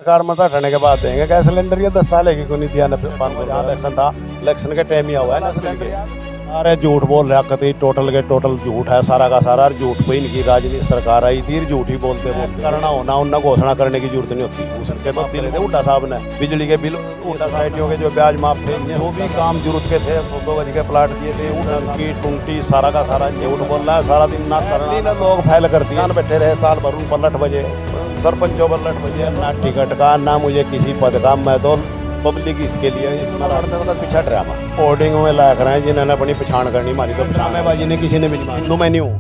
सरकार मत हटने के बाद देंगे गैस सिलेंडर। ये 10 साल है कि कोई नहीं दिया न। जहाँ इलेक्शन था, इलेक्शन के टाइम ही हुआ है ना सिलेंडर। अरे झूठ बोल रहा कतई, टोटल के टोटल झूठ है सारा का सारा। झूठ पे इनकी राजनीति सरकार आई थी, झूठ ही बोलते करना होना उन्हें घोषणा करने की जरूरत नहीं होती। उसके बाद दिले थे उल्टा साहब ने बिजली के बिल, उल्टा सोसाइटियों के जो ब्याज माफ थे वो भी काम जरूरत के थे। 2 गज के प्लाट दिए थे, उनकी टुंटी सारा का सारा झूठ बोल रहा है। सारा दिन ना करनी ना लोग फैल कर दिया, बैठे रहे साल भर पलट बजे, सरपंचों पलट बजे, ना टिकट का ना मुझे किसी पद का। मैं तो पब्लिक हित के लिए इसमें लड़ने का पीछा ड्रामा होर्डिंग में लायक रहे हैं जिन्होंने अपनी पहचान करनी। मारी तो ड्रामेबाजी ने किसी ने भी हिंदू मैं नहीं हूँ,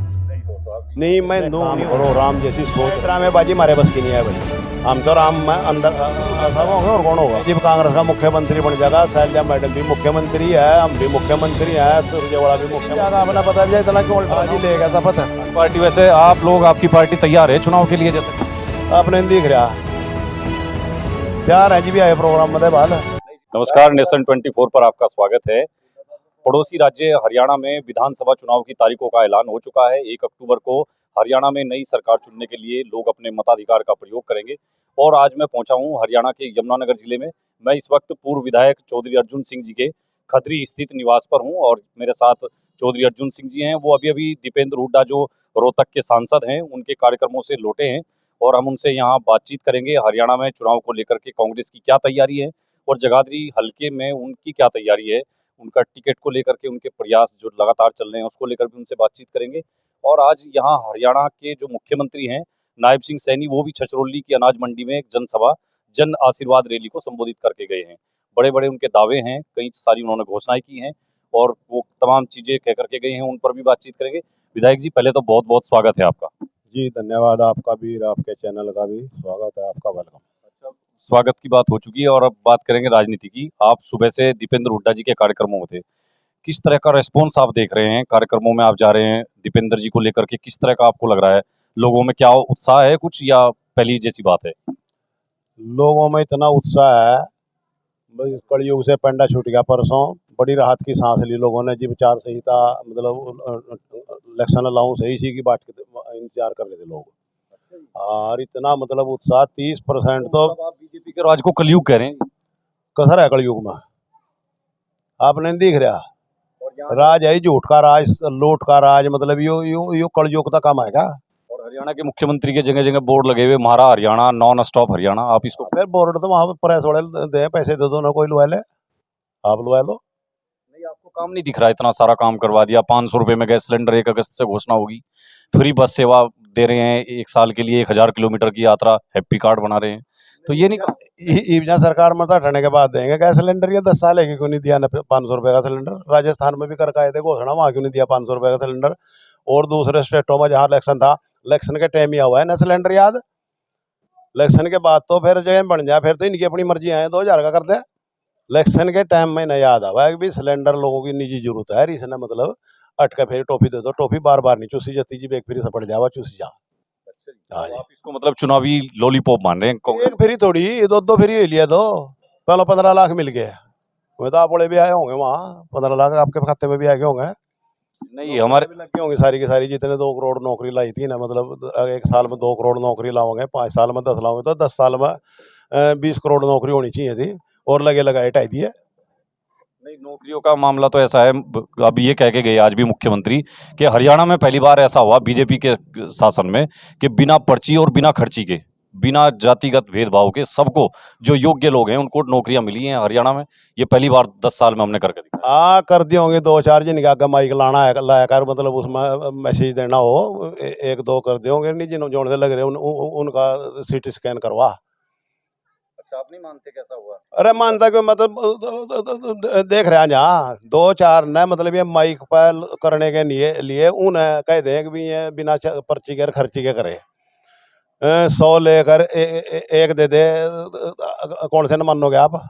नहीं मैं हिंदू करो राम जैसी सोच। ड्रामेबाजी हमारे बस की नहीं है भाई। हम तो राम में अंदर सब होंगे और कौन होगा। जब कांग्रेस का मुख्यमंत्री बन जाएगा, शैलजा मैडम भी मुख्यमंत्री है, हम भी मुख्यमंत्री है, सुरजेवाला भी मुख्यमंत्री। अपना पता भी इतना क्यों उल्टाबाजी लेगा शपथ है पार्टी। वैसे आप लोग, आपकी पार्टी तैयार है चुनाव के लिए? जैसे आपने दिख रहा तैयार है जी भी आए प्रोग्राम में बाल। नमस्कार, नेशन 24 पर आपका स्वागत है। पड़ोसी राज्य हरियाणा में विधानसभा चुनाव की तारीखों का ऐलान हो चुका है। 1 अक्टूबर को हरियाणा में नई सरकार चुनने के लिए लोग अपने मताधिकार का प्रयोग करेंगे। और आज मैं पहुंचा हूं हरियाणा के यमुनानगर जिले में। मैं इस वक्त पूर्व विधायक चौधरी अर्जुन सिंह जी के खदरी स्थित निवास पर हूं और मेरे साथ चौधरी अर्जुन सिंह जी हैं। वो अभी दीपेंद्र हुड्डा जो रोहतक के सांसद हैं, उनके कार्यक्रमों से लौटे हैं और हम उनसे यहाँ बातचीत करेंगे। हरियाणा में चुनाव को लेकर के कांग्रेस की क्या तैयारी है और जगाधरी हलके में उनकी क्या तैयारी है, उनका टिकट को लेकर के उनके प्रयास जो लगातार चल रहे हैं उसको लेकर भी उनसे बातचीत करेंगे। और आज यहाँ हरियाणा के जो मुख्यमंत्री हैं नायब सिंह सैनी, वो भी छछरौली की अनाज मंडी में एक जनसभा, जन आशीर्वाद रैली को संबोधित करके गए हैं। बड़े बड़े उनके दावे हैं, कई सारी उन्होंने घोषणाएं की हैं और वो तमाम चीजें कह करके गए हैं, उन पर भी बातचीत करेंगे। विधायक जी, पहले तो बहुत बहुत स्वागत है आपका। जी धन्यवाद, आपका भी, आपके चैनल का भी स्वागत है, आपका वेलकम। अच्छा, स्वागत की बात हो चुकी है और अब बात करेंगे राजनीति की। आप सुबह से दीपेंद्र हुड्डा जी के कार्यक्रमों में थे, किस तरह का रिस्पॉन्स आप देख रहे हैं? कार्यक्रमों में आप जा रहे हैं, दीपेंद्र जी को लेकर के किस तरह का आपको लग रहा है? लोगों में क्या उत्साह है कुछ, या पहली जैसी बात है? लोगों में इतना उत्साह है, कलयुग से पंडा छूट गया परसों। बड़ी राहत की सांस ली लोगों ने। जी विचार संहिता मतलब इलेक्शन अलाउंस है, इसी की बात इंतजार कर रहे थे लोग। और इतना मतलब उत्साह 30% तो आप बीजेपी के राज को कलयुग कह रहे हैं? कसर है कलयुग में, आपने दिख रहा और राज है झूठ का राज, लूट का राज, मतलब यो कलयुग का काम है क्या? और हरियाणा के मुख्यमंत्री के जगह जगह बोर्ड लगे हुए, महारा हरियाणा, नॉन स्टॉप हरियाणा। आप इसको फिर बोर्ड तो वहाँ प्रेस वाले दे, पैसे दे दो ना, कोई लुआ ले, आप लुआ लो। नहीं, आपको काम नहीं दिख रहा? इतना सारा काम करवा दिया, 500 रुपए में गैस सिलेंडर 1 अगस्त से घोषणा होगी, फ्री बस सेवा दे रहे हैं 1 साल के लिए, 1000 किलोमीटर की यात्रा, हैप्पी कार्ड बना रहे हैं। तो ये नहीं ईवना सरकार मत हटने के बाद देंगे गैस सिलेंडर। ये 10 साल है कि क्यों नहीं दिया न 500 रुपये का सिलेंडर। राजस्थान में भी करके आए थे घोषणा, वहाँ क्यों नहीं दिया 500 रुपये का सिलेंडर। और दूसरे स्टेटों में जहाँ इलेक्शन था, इलेक्शन के टाइम ही हुआ है ना सिलेंडर याद। इलेक्शन के बाद तो फिर जो बन जाए, फिर तो इनकी अपनी मर्जी आए 2000 का करते हैं। इलेक्शन के टाइम में नहीं याद आवा है कि सिलेंडर लोगों की निजी जरूरत है, इसने मतलब अटका फिर टॉफी दे दो, टॉफी बार बार नहीं चूसी जाती जी, एक फिर सपट जावा चूसी जा। हाँ, आप इसको मतलब चुनावी लॉलीपॉप मान रहे हैं? एक फ्री थोड़ी, दो फ्री लिया दो। पहले 15 लाख मिल गए, वो तो आप बड़े भी आए होंगे वहाँ, 15 लाख आपके खाते में भी आए होंगे। नहीं, हमारे भी लगी होंगी सारी की सारी, जितने 2 करोड़ नौकरी लाई थी ना, मतलब 1 साल में 2 करोड़ नौकरी लाओगे, 5 साल में 10 लाओगे, तो 10 साल में 20 करोड़ नौकरी होनी चाहिए थी, और लगे लगाए ढाई दिए। नहीं, नौकरियों का मामला तो ऐसा है, अब ये कह के गए आज भी मुख्यमंत्री कि हरियाणा में पहली बार ऐसा हुआ बीजेपी के शासन में कि बिना पर्ची और बिना खर्ची के, बिना जातिगत भेदभाव के, सबको जो योग्य लोग हैं उनको नौकरियां मिली हैं हरियाणा में। ये पहली बार 10 साल में हमने करके दिखाया। हाँ कर दिए होंगे 2-4 जिनके आगे माइक लाना है, लाया कर, मतलब उसमें मैसेज देना हो, 1-2 कर दिए होंगे। नहीं जिन जोड़ से लग रहे उनका CT स्कैन करवा। अच्छा, आप नहीं मानते कैसा हुआ? अरे मानता क्यों, मतलब देख रहे हैं जहाँ 2-4 न, मतलब ये माइक पर करने के लिए उन्हें कह दें कि भी ये बिना पर्ची के खर्ची के करे, 100 लेकर एक दे दे, कौन से न मानोगे आप?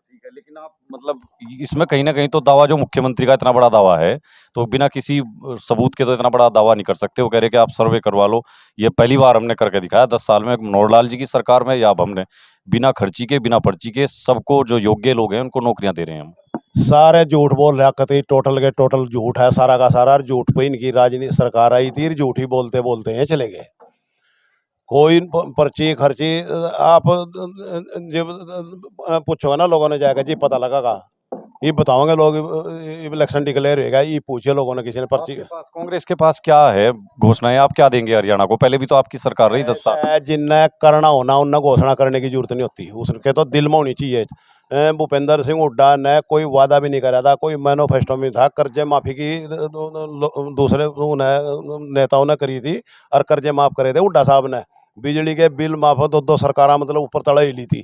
ठीक है, लेकिन आप मतलब इसमें कहीं ना कहीं तो दावा, जो मुख्यमंत्री का इतना बड़ा दावा है, तो बिना किसी सबूत के तो इतना बड़ा दावा नहीं कर सकते। वो कह रहे कि आप सर्वे करवा लो। ये पहली बार हमने करके दिखाया 10 साल में, मनोहर जी की सरकार में, या अब हमने बिना खर्ची के, बिना पर्ची के, सबको जो योग्य लोग हैं उनको नौकरियां दे रहे हैं हम। सारे झूठ बोल रहे हैं कतई, टोटल के टोटल झूठ है सारा का सारा। झूठ पे इनकी राजनीति सरकार आई थी, झूठ ही बोलते बोलते हैं चले गए। कोई पर्ची खर्ची आप जब पूछोगे ना लोगों ने जाएगा जी पता लगेगा, ये बताओगे लोग इलेक्शन डिक्लेयर होगा, ये पूछे लोगों ने किसी ने पर्ची। आपके पास, कांग्रेस के पास क्या है घोषणाएं? आप क्या देंगे हरियाणा को? पहले भी तो आपकी सरकार रही 10 साल। जिन्हें करना होना उन्हें घोषणा करने की जरूरत नहीं होती, उसके तो दिल में होनी चाहिए। भूपेंद्र सिंह हुड्डा ने कोई वादा भी नहीं करा था, कोई मैनिफेस्टो में था। कर्जे माफी की दूसरे नेताओं ने करी थी और कर्जे माफ करे थे हुड्डा साहब ने। बिजली के बिल माफ 2 सरकार मतलब ऊपर तड़ा ही ली थी,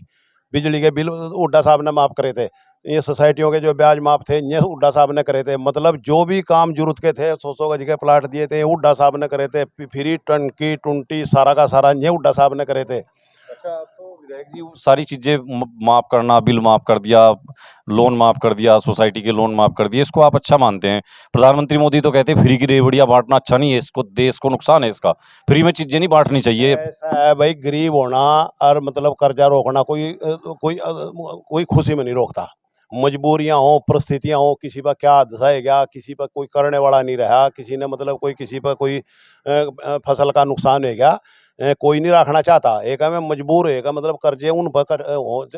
बिजली के बिल हुड्डा साहब ने माफ करे थे। ये सोसाइटियों के जो ब्याज माफ थे ये हुड्डा साहब ने करे थे। मतलब जो भी काम जरूरत के थे 100 गज के प्लाट दिए थे हुड्डा साहब ने करे थे। फ्री टंकी टुंटी सारा का सारा ये हुड्डा साहब ने करे थे। अच्छा, तो विधायक जी वो सारी चीजें माफ करना, बिल माफ कर दिया, लोन माफ कर दिया, सोसाइटी के लोन माफ कर दिए, इसको आप अच्छा मानते हैं? प्रधानमंत्री मोदी तो कहते हैं फ्री की रेवड़ियां बांटना अच्छा नहीं है, इसको देश को नुकसान है इसका, फ्री में चीजें नहीं बांटनी चाहिए। ऐसा है भाई, गरीब होना और मतलब कर्जा रोकना कोई खुशी में नहीं रोकता। मजबूरियां हो, परिस्थितियां हो, किसी पर क्या हादसा है गया, किसी पर कोई करने वाला नहीं रहा, किसी ने मतलब कोई किसी पर कोई फसल का नुकसान है गया, कोई नहीं रखना चाहता। एक में मजबूर है मतलब कर्जे उन पर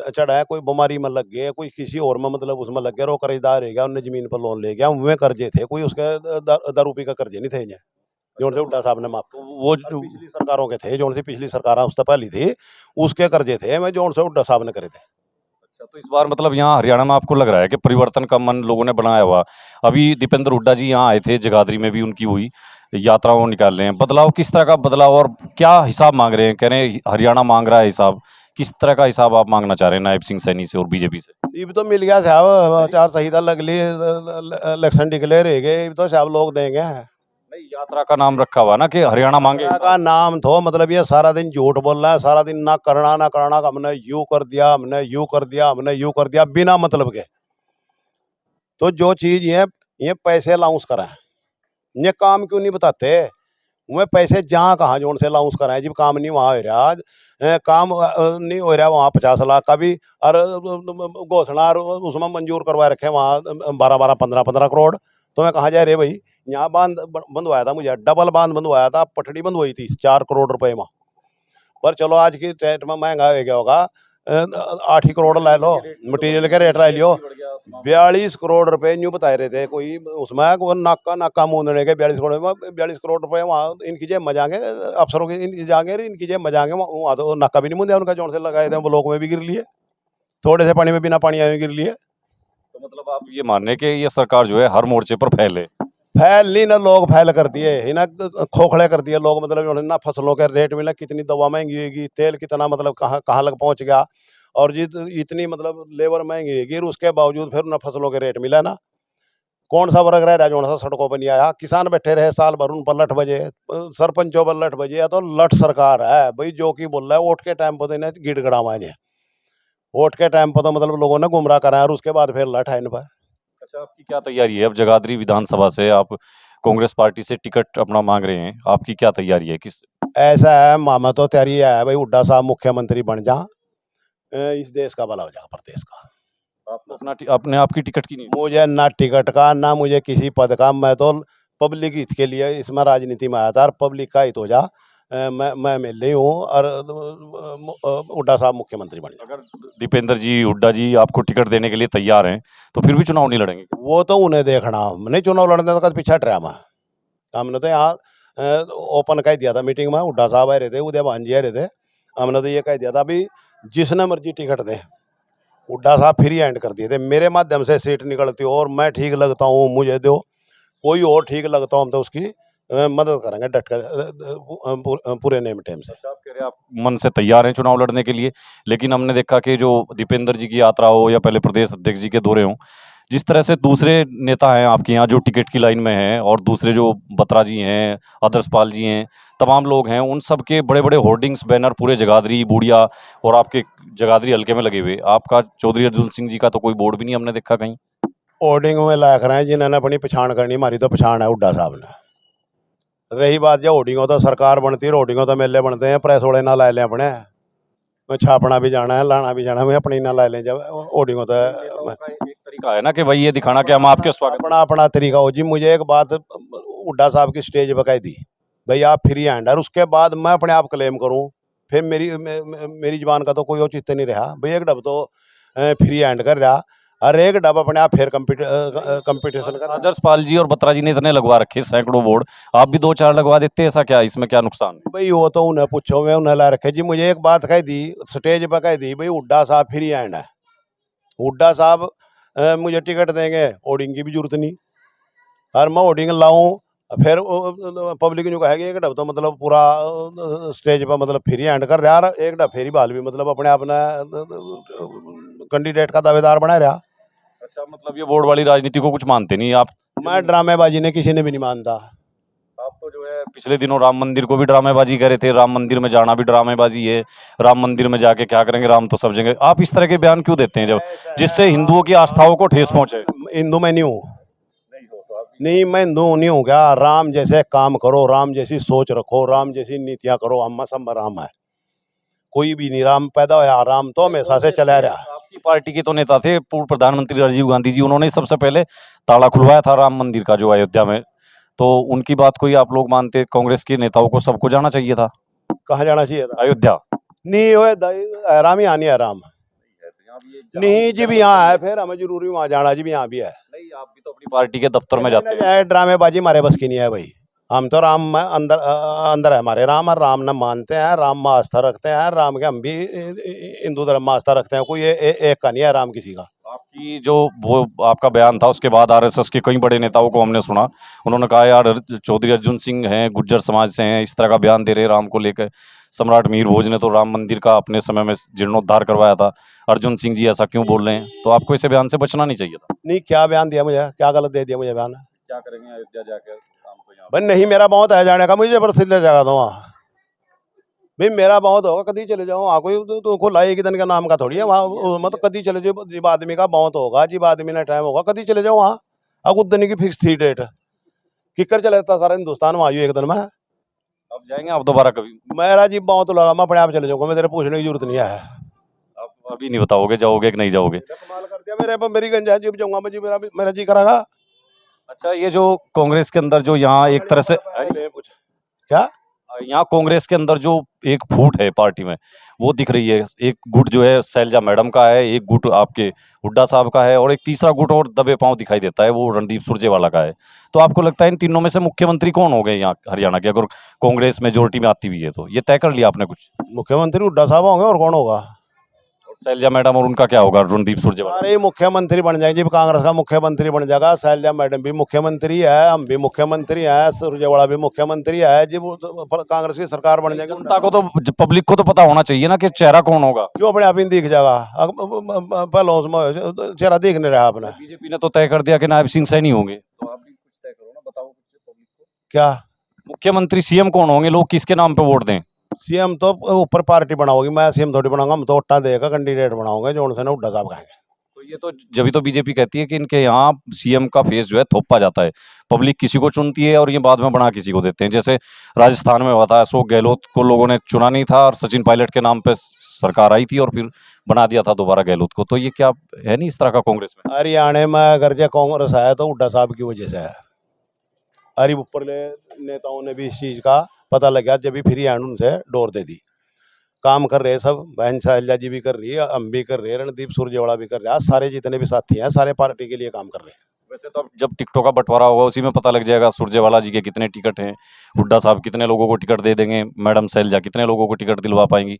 चढ़ा है, कोई बीमारी में लग गए, कोई किसी और में मतलब उसमें लग गया, रो कर्जदार है गया, उनने जमीन पर लोन ले गया, उनमें कर्जे थे, कोई उसके 10 रुपये का कर्जे नहीं थे इन्हें, जो से हुड्डा साहब ने माफ। तो वो पिछली सरकारों के थे, जो सी पिछली सरकार उससे पहली थी उसके कर्जे थे मैं जो से हुड्डा साहब ने करे थे। अच्छा, तो इस बार मतलब यहाँ हरियाणा में आपको लग रहा है कि परिवर्तन का मन लोगों ने बनाया हुआ? अभी दीपेंद्र हुड्डा जी यहाँ आए थे, जगाधरी में भी उनकी हुई यात्राओं निकाल रहे हैं। बदलाव किस तरह का बदलाव, और क्या हिसाब मांग रहे हैं? कह रहे हैं हरियाणा मांग रहा है हिसाब, किस तरह का हिसाब आप मांगना चाह रहे हैं नायब सिंह सैनी से और बीजेपी से? ये भी तो मिल गया साहब, 4 संहिता लगली, इलेक्शन डिक्लेयर है गए, ये भी तो साहब लोग देंगे। नहीं, यात्रा का नाम रखा हुआ ना कि हरियाणा मांगे का हिसाब। नाम तो मतलब ये सारा दिन झूठ बोल रहा है, सारा दिन ना करना, हमने यूं कर दिया, हमने यूं कर दिया, हमने यूं कर दिया, बिना मतलब के। तो जो चीज ये पैसे लाउंस करा, ये काम क्यों नहीं बताते? वह पैसे जहाँ कहाँ जोन से लाउंस कराएं, जब काम नहीं वहाँ हो रहा, काम नहीं हो रहा वहाँ 50 लाख का भी और घोषणा और उसमें मंजूर करवा रखे वहाँ 12-12, 15-15 करोड़। तो मैं कहाँ जा रहे भाई? यहाँ बांध बंधवाया था मुझे, डबल बांध बंधवाया था, पटड़ी बंधवाई थी 4 करोड़ रुपए में। पर चलो आज की डेट में महंगा हो गया होगा, 8 ही करोड़ ला लो, मटेरियल के रेट ला लियो। 42 करोड़ रुपए न्यू बता रहे थे कोई उसमें, वो नाका मूंदने के 42 करोड़ में, 42 करोड़ रुपए वहाँ इनकी जेब में जाएंगे, अफसरों की इनकी जाएंगे, इनकी जेब में जाएंगे, वहाँ तो नाका भी नहीं मूंदे उनका, जोन से लगाए थे ब्लॉक में भी गिर लिए, थोड़े से पानी में बिना पानी आए गिर लिए। तो मतलब आप ये मान रहे हैं कि ये सरकार जो है हर मोर्चे पर फैले? फैल नहीं ना, लोग फैल कर दिए इन्हें, खोखले कर दिए लोग। मतलब जो है ना, फसलों के रेट मिले, कितनी दवा महंगी होगी, तेल कितना मतलब कहाँ कहाँ लग पहुंच गया, और जी इतनी मतलब लेबर महंगी होगी, उसके बावजूद फिर ना फसलों के रेट मिला ना। कौन सा वर्ग रह रहा है जो सा सड़कों पर नहीं आया? किसान बैठे रहे साल भर, उन पर लठ बजे, सरपंचों पर लठ बजे, या तो लठ सरकार है भाई, जो कि बोल रहा है वोट के टाइम पर तो इन्हें गिड़गड़ावा है, वोट के टाइम पर तो मतलब लोगों ने गुमराह करा है, और उसके बाद फिर लठ है इन पर। अच्छा, आपकी क्या तैयारी है? अब जगाधरी विधानसभा से आप कांग्रेस पार्टी से टिकट अपना मांग रहे हैं, आपकी क्या तैयारी है? किस ऐसा है मामा, तो तैयारी है भाई, हुड्डा साहब मुख्यमंत्री बन जा, इस देश का भला हो जाएगा, प्रदेश का। आपको अपने आपकी टिकट की नहीं? मुझे ना टिकट का, ना मुझे किसी पद का, मैं तो पब्लिक हित के लिए इसमें राजनीति में आया था, और पब्लिक का हित हो जा, मैं मिल रही हूँ, और हुड्डा साहब मुख्यमंत्री बन जाए। अगर दीपेंद्र जी हुड्डा जी आपको टिकट देने के लिए तैयार हैं तो फिर भी चुनाव नहीं लड़ेंगे? वो तो उन्हें देखना, नहीं चुनाव लड़ने का पीछा हट रहा मैं। हमने तो यहाँ ओपन कह दिया था मीटिंग में, हुड्डा साहब आ रहे थे, उदय भान जी आ रहे थे, हमने तो ये कह दिया था अभी जिसने मर्जी टिकट दे। हुड्डा साहब फ्री हैंड कर दिए थे, मेरे माध्यम से सीट निकलती हो और मैं ठीक लगता हूँ मुझे दो, कोई और ठीक लगता हूँ तो उसकी मदद करेंगे डट कर, पूरे नेम टेम से। अच्छा, आप कह रहे हैं आप मन से तैयार हैं चुनाव लड़ने के लिए, लेकिन हमने देखा कि जो दीपेंद्र जी की यात्रा हो या पहले प्रदेश अध्यक्ष जी के दौरे हों, जिस तरह से दूसरे नेता हैं आपके यहाँ जो टिकट की लाइन में हैं, और दूसरे जो बत्रा जी हैं, आदर्श पाल जी हैं, तमाम लोग हैं, उन सब के बड़े बड़े होर्डिंग्स बैनर पूरे जगाधरी बूढ़िया और आपके जगाधरी हल्के में लगे हुए। आपका चौधरी अर्जुन सिंह जी का तो कोई बोर्ड भी नहीं हमने देखा कहीं। होर्डिंग में लाख रहे हैं, जिन्होंने अपनी पछाण करनी, हमारी तो पछाण है हुड्डा साहब ने। रही बात जो होर्डिंगों तो सरकार बनती है, होर्डिंगों तो मेले बनते हैं, प्रेस वाले ना ला लें अपने, मैं छापना भी जाना है, लाना भी जाना है, मैं अपनी ना ला लें जब होर्डिंगों तो। एक तरीका है ना कि भाई ये दिखाना कि हम आपके स्वागत। अपना अपना तरीका हो जी। मुझे एक बात हुड्डा साहब की स्टेज पर कह दी, भाई आप फ्री हैंड है, उसके बाद मैं अपने आप क्लेम करूं फिर मेरी जबान का तो कोई औचित्य नहीं रहा भाई। एक डब तो फ्री हैंड कर रहा और एक डब अपने आप फिर कंपटीशन कर रहा। आदर्श पाल जी और बत्रा जी ने इतने लगवा रखे सैकड़ों बोर्ड, आप भी 2-4 लगवा देते, ऐसा क्या, इसमें क्या नुकसान है? भाई वो तो उन्हें पूछो, मैं उन्हें ला रखे जी। मुझे एक बात कह दी स्टेज पर, कह दी भाई हुड्डा साहब फ्री हैंड है, हुड्डा साहब मुझे टिकट देंगे, होर्डिंग की भी जरूरत नहीं। और मैं होर्डिंग लाऊं फिर पब्लिक जो कहेगी एक डब तो मतलब पूरा स्टेज पर मतलब फ्री हैंड कर रहा है, एक डब फेरी बाल भी मतलब अपने अपना कैंडिडेट का दावेदार बना रहा। अच्छा, मतलब ये बोर्ड वाली राजनीति को कुछ मानते नहीं आप? मैं ड्रामेबाजी ने किसी ने भी नहीं मानता। आप तो जो है पिछले दिनों राम मंदिर को भी ड्रामेबाजी करे थे, राम मंदिर में जाना भी ड्रामेबाजी है, राम मंदिर में जाके क्या करेंगे, राम तो सब जगह। आप इस तरह के बयान क्यों देते हैं जब जिससे हिंदुओं की आस्थाओं को ठेस पहुंचे? हिंदू मैं नहीं हूँ, नहीं मैं हिंदू नहीं हूँ क्या। राम जैसे काम करो, राम जैसी सोच रखो, राम जैसी नीतियां करो, हम सब राम है। कोई भी नहीं राम पैदा होया, राम तो हमेशा से चला रहा। आपकी पार्टी के तो नेता थे पूर्व प्रधानमंत्री राजीव गांधी जी, उन्होंने सबसे पहले ताला खुलवाया था राम मंदिर का जो अयोध्या में, तो उनकी बात कोई आप लोग मानते? कांग्रेस के नेताओं को सबको जाना चाहिए था कहाँ जाना चाहिए था? अयोध्या। नहीं वो राम ही आनी है, राम नहीं जी भी यहाँ है, फिर हमें जरूरी वहाँ जाना जी भी यहाँ भी है। नहीं, आप भी तो अपनी पार्टी के दफ्तर में जाते हैं। ड्रामेबाजी हमारे बस की नहीं है भाई। हम तो राम में अंदर अंदर है हमारे राम, और राम ने मानते हैं, राम में आस्था रखते हैं, राम के हम भी हिंदू धर्म में आस्था रखते हैं। कोई एक का नहीं है राम किसी का। आपकी जो वो आपका बयान था उसके बाद आरएसएस के कई बड़े नेताओं को हमने सुना, उन्होंने कहा यार चौधरी अर्जुन सिंह हैं, गुज्जर समाज से हैं, इस तरह का बयान दे रहे राम को लेकर। सम्राट मीर भोज ने तो राम मंदिर का अपने समय में जीर्णोद्धार करवाया था, अर्जुन सिंह जी ऐसा क्यों बोल रहे हैं? तो आपको इसे बयान से बचना नहीं चाहिए था। नहीं क्या बयान दिया मुझे, क्या गलत दे दिया मुझे बयान? क्या करेंगे अयोध्या जाकर राम को यहाँ? भाई नहीं मेरा बहुत है जाने का, मुझे जबरदस्ती ले जाएगा तो वहाँ भाई मेरा बहुत होगा, कभी चले जाओ वहाँ। कोई तो खुला एक दिन का नाम का थोड़ी है वहाँ, मतलब कभी चले जाओ। जब आदमी का बहुत होगा, जब आदमी ने टाइम होगा कभी चले जाओ वहाँ। अब उस दिन की फिक्स थी डेट, किकर चले जाता सारा हिंदुस्तान वहाँ एक दिन में। अब जाएंगे आप दोबारा कभी? मेरा जी बहुत लगा, मैं अपने आप चले जाऊंगा, मैं तेरे पूछने की जरूरत नहीं है। आप अभी नहीं बताओगे जाओगे कि नहीं जाओगे? कमाल कर दिया मेरे पर, मेरी गंजा जी जाऊंगा मैं जी, मेरा जी करागा। अच्छा, ये जो कांग्रेस के अंदर जो यहाँ एक तरह से क्या यहाँ कांग्रेस के अंदर जो एक फूट है पार्टी में वो दिख रही है, एक गुट जो है शैलजा मैडम का है, एक गुट आपके हुड्डा साहब का है, और एक तीसरा गुट और दबे पांव दिखाई देता है, वो रणदीप सुरजेवाला का है। तो आपको लगता है इन तीनों में से मुख्यमंत्री कौन हो गए यहाँ हरियाणा के, अगर कांग्रेस मेजोरिटी में आती भी है तो? ये तय कर लिया आपने कुछ? मुख्यमंत्री हुड्डा साहब होंगे और कौन होगा? और शैलजा मैडम और उनका क्या होगा, रणदीप सुरजेवाला? अरे मुख्यमंत्री बन जाएंगे जी, कांग्रेस का मुख्यमंत्री बन जाएगा। शैलजा मैडम भी मुख्यमंत्री है, हम भी मुख्यमंत्री है, सुरजेवाला भी मुख्यमंत्री है जी। वो तो कांग्रेस की सरकार बन जाएगी। जनता को तो, पब्लिक को तो पता होना चाहिए ना कि चेहरा कौन होगा। क्यों अपने आप ही दिख जाएगा? पहले उसमें चेहरा दिख नहीं रहा अपने। बीजेपी ने तो तय कर दिया कि नायब सिंह सैनी होंगे, तो आप भी कुछ तय करो ना, बताओ कुछ पब्लिक को। क्या मुख्यमंत्री सीएम कौन होंगे, लोग किसके नाम पे वोट दें? सीएम तो ऊपर पार्टी बनाओगी, मैं सीएम थोड़ी बनाऊंगा, हम तो वोटा देगा कैंडिडेट बनाओगे जो उनसे ना हुड्डा साहब कहेंगे। तो ये तो जब तो बीजेपी कहती है कि इनके यहाँ सीएम का फेस जो है थोपा जाता है, पब्लिक किसी को चुनती है और ये बाद में बना किसी को देते हैं। जैसे राजस्थान में हुआ था, अशोक गहलोत को लोगों ने चुना नहीं था और सचिन पायलट के नाम पे सरकार आई थी और फिर बना दिया था दोबारा गहलोत को। तो ये क्या है नहीं इस तरह का कांग्रेस में? हरियाणा में अगर जो कांग्रेस है तो हुड्डा साहब की वजह से है। अरे ऊपर नेताओं ने भी इस चीज का पता लग गया, जब भी फ्री हैंड उनसे डोर दे दी। काम कर रहे सब, बहन शैलजा जी भी कर रही है, हम भी कर रहे हैं, रणदीप सुरजेवाला भी कर रहा है, सारे जितने भी साथी हैं सारे पार्टी के लिए काम कर रहे हैं। वैसे तो अब जब टिकटों का बंटवारा होगा उसी में पता लग जाएगा सुरजेवाला जी के कितने टिकट हैं, हुड्डा साहब कितने लोगों को टिकट दे देंगे, मैडम शैलजा कितने लोगों को टिकट दिलवा पाएंगी,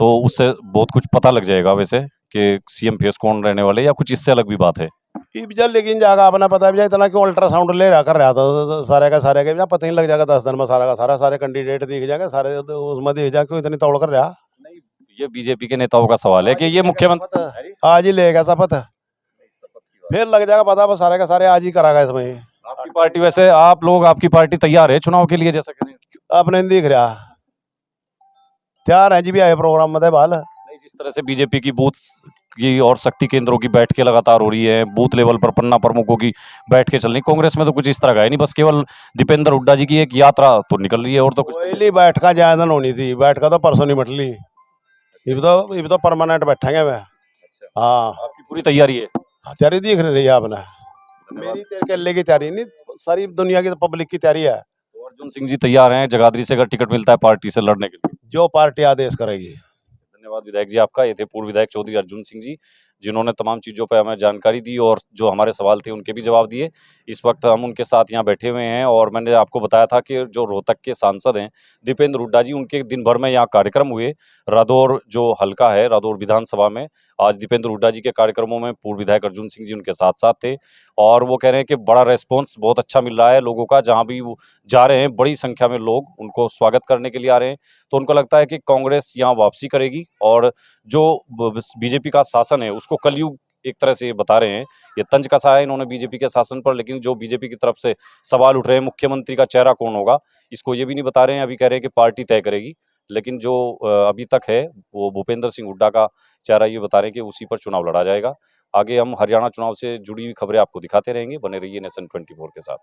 तो उससे बहुत कुछ पता लग जाएगा वैसे कि सीएम फेस कौन रहने वाले, या कुछ इससे अलग भी बात है? लेकिन जाएगा अपना पता भी जाए, इतना कि अल्ट्रासाउंड ले रहा कर रहा था तो सारे का सारे के पता ही लग जाएगा 10 दिन में, सारा का सारा सारे कैंडिडेट दिख जाएंगे, सारे उसमें दिख जाए। क्यों इतनी तौड़ कर रहा? नहीं, ये बीजेपी के नेताओं का सवाल है कि ये मुख्यमंत्री आज ही लेगा शपथ, फिर लग जाएगा पता, बस सारे का सारे आज ही करागा इसमें। आपकी पार्टी, वैसे आप लोग, आपकी पार्टी तैयार है चुनाव के लिए जैसा करें? आपने नहीं दिख रहा तैयार है जी, भी आए प्रोग्राम में बाल। नहीं, जिस तरह से बीजेपी की बूथ की और शक्ति केंद्रों की बैठकें लगातार हो रही है, बूथ लेवल पर पन्ना प्रमुखों की बैठकें चल रही, कांग्रेस में तो कुछ इस तरह का है नहीं, बस केवल दीपेंद्र हुड्डा जी की एक यात्रा तो निकल रही है और तो कुछ पहली बैठका ज्यादा होनी थी, बैठका तो परसों नहीं मटली, ये तो परमानेंट बैठेंगे मैं। हाँ आपकी पूरी तैयारी है? तैयारी दिख रही है आपने, मेरी अकेले की तैयारी नहीं, सारी दुनिया की पब्लिक की तैयारी है। तो अर्जुन सिंह जी तैयार हैं जगाधरी से अगर टिकट मिलता है पार्टी से लड़ने के लिए? जो पार्टी आदेश करेगी। धन्यवाद विधायक जी आपका। ये थे पूर्व विधायक चौधरी अर्जुन सिंह जी, जिन्होंने तमाम चीज़ों पर हमें जानकारी दी और जो हमारे सवाल थे उनके भी जवाब दिए। इस वक्त हम उनके साथ यहाँ बैठे हुए हैं और मैंने आपको बताया था कि जो रोहतक के सांसद हैं दीपेंद्र हुड्डा जी, उनके दिन भर में यहाँ कार्यक्रम हुए। रादौर जो हल्का है, रादौर विधानसभा में आज दीपेंद्र हुड्डा जी के कार्यक्रमों में पूर्व विधायक अर्जुन सिंह जी उनके साथ साथ थे और वो कह रहे हैं कि बड़ा रेस्पॉन्स बहुत अच्छा मिल रहा है लोगों का। जहाँ भी वो जा रहे हैं बड़ी संख्या में लोग उनको स्वागत करने के लिए आ रहे हैं। तो उनको लगता है कि कांग्रेस यहाँ वापसी करेगी और जो बीजेपी का शासन है उसको कलयुग एक तरह से ये बता रहे हैं। ये तंज कसा है इन्होंने बीजेपी के शासन पर, लेकिन जो बीजेपी की तरफ से सवाल उठ रहे हैं मुख्यमंत्री का चेहरा कौन होगा, इसको ये भी नहीं बता रहे हैं। अभी कह रहे हैं कि पार्टी तय करेगी, लेकिन जो अभी तक है वो भूपेंद्र सिंह हुड्डा का चेहरा ये बता रहे हैं कि उसी पर चुनाव लड़ा जाएगा। आगे हम हरियाणा चुनाव से जुड़ी हुई खबरें आपको दिखाते रहेंगे। बने रहिए नेशन 24 के साथ।